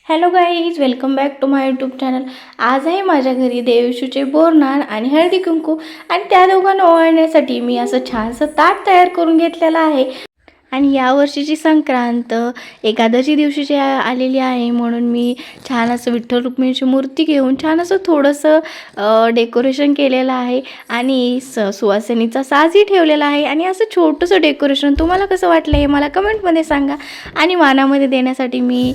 Hello guys, welcome back to my YouTube channel. आज आहे माझ्या घरी देवशूचे बोरनान आणि हळदी कुंकू, आणि त्या दोघांना ओवाळण्यासाठी मी असं छानसं ताट तयार करून घेतलेलं आहे. आणि यावर्षीची संक्रांत एकादशी दिवशीची आलेली आहे, म्हणून मी छान असं विठ्ठल रुक्मिणीची मूर्ती घेऊन छान असं थोडंसं डेकोरेशन केलेलं आहे. आणि सुवासिनीचा साजही ठेवलेला आहे. आणि असं छोटंसं डेकोरेशन तुम्हाला कसं वाटलं हे मला कमेंटमध्ये सांगा. आणि वाणामध्ये देण्यासाठी मी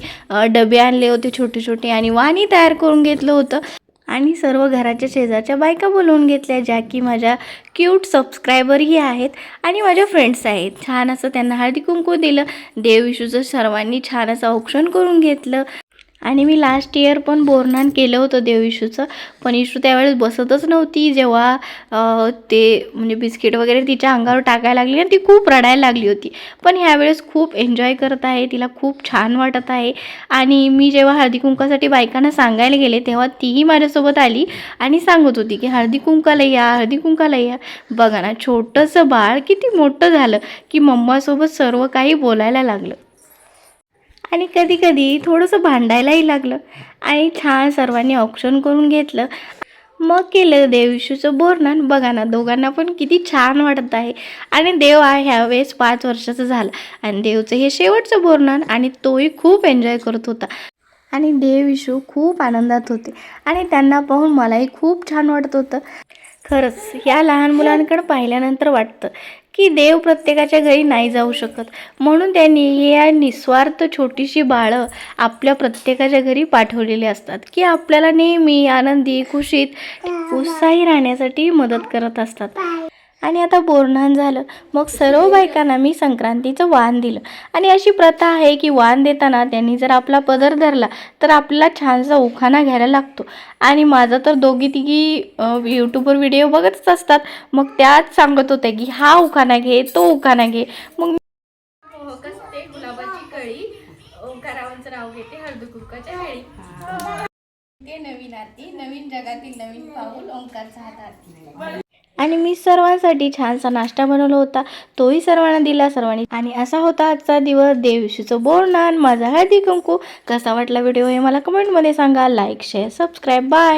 डबे आणले होते छोटे छोटे, आणि वाणी तयार करून घेतलं होतं. आणि सर्व घराच्या शेजारच्या बायका बोलवून घेतल्या, ज्या की माझ्या क्यूट सबस्क्रायबरही आहेत आणि माझ्या फ्रेंड्स आहेत. छान असं त्यांना हळदी कुंकू दिलं. देव इशूचं सर्वांनी छान असं औक्षण करून घेतलं. आणि मी लास्ट इयर पण बोरनान केलं होतं देव इशूचं, पण इशू त्यावेळेस बसतच नव्हती. जेव्हा ते म्हणजे बिस्किट वगैरे तिच्या अंगावर टाकायला लागली आणि ती खूप रडायला लागली होती. पण ह्यावेळेस खूप एन्जॉय करत आहे, तिला खूप छान वाटत आहे. आणि मी जेव्हा हळदी कुंकासाठी बायकांना सांगायला गेले तेव्हा तीही माझ्यासोबत आली आणि सांगत होती की हळदी कुंकाला या, हळदी कुंकाला या. बघा ना, छोटंसं बाळ किती मोठं झालं की मम्मासोबत सर्व काही बोलायला लागलं. आणि कधी कधी थोडंसं भांडायलाही लागलं. आणि छान सर्वांनी औक्षण करून घेतलं. मग केलं देव इशूचं बोरनान. बघा ना, दोघांना पण किती छान वाटत आहे. आणि देव ह्यावेळेस 5 वर्षाचं झालं आणि देवचं हे शेवटचं बोरनान, आणि तोही खूप एन्जॉय करत होता. आणि देव इशू खूप आनंदात होते आणि त्यांना पाहून मलाही खूप छान वाटत होतं. खरंच या लहान मुलांकडे पाहिल्यानंतर वाटतं की देव प्रत्येकाच्या घरी नाही जाऊ शकत, म्हणून त्यांनी या निस्वार्थ छोटीशी बाळं आपल्या प्रत्येकाच्या घरी पाठवलेली असतात की आपल्याला नेहमी आनंदी, खुशीत, उत्साही राहण्यासाठी मदत करत असतात. आणि आता बोरनान झालं, मग सर्व बायकांना मी संक्रांतीचं वाण दिलं. आणि अशी प्रथा आहे की वाण देताना त्यांनी जर आपला पदर धरला तर आपल्याला छानसा उखाणा घ्यायला लागतो. आणि माझं तर दोघी तिघी यूट्यूबवर व्हिडिओ बघतच असतात, मग त्याच सांगत होत्या की हा उखाणा घे, तो उखाणा घे. मग कसते गुलाबाची कळी, ओंकारावांचं नाव घेते हळदी कुंकाच्या वेळी. ते नवीन आरती, नवीन जगातील नवीन पाऊल, ओंकारचा हात आरती. आणि मी सर्वांसाठी छानसा नाश्ता बनवला होता, तोही सर्वांना दिला सर्वांनी. आणि असा होता आजचा दिवस, देव इशूचं बोरनान, माझा हळदी कुंकू. कसा वाटला व्हिडिओ हे मला कमेंटमध्ये सांगा. Like, share, subscribe. बाय.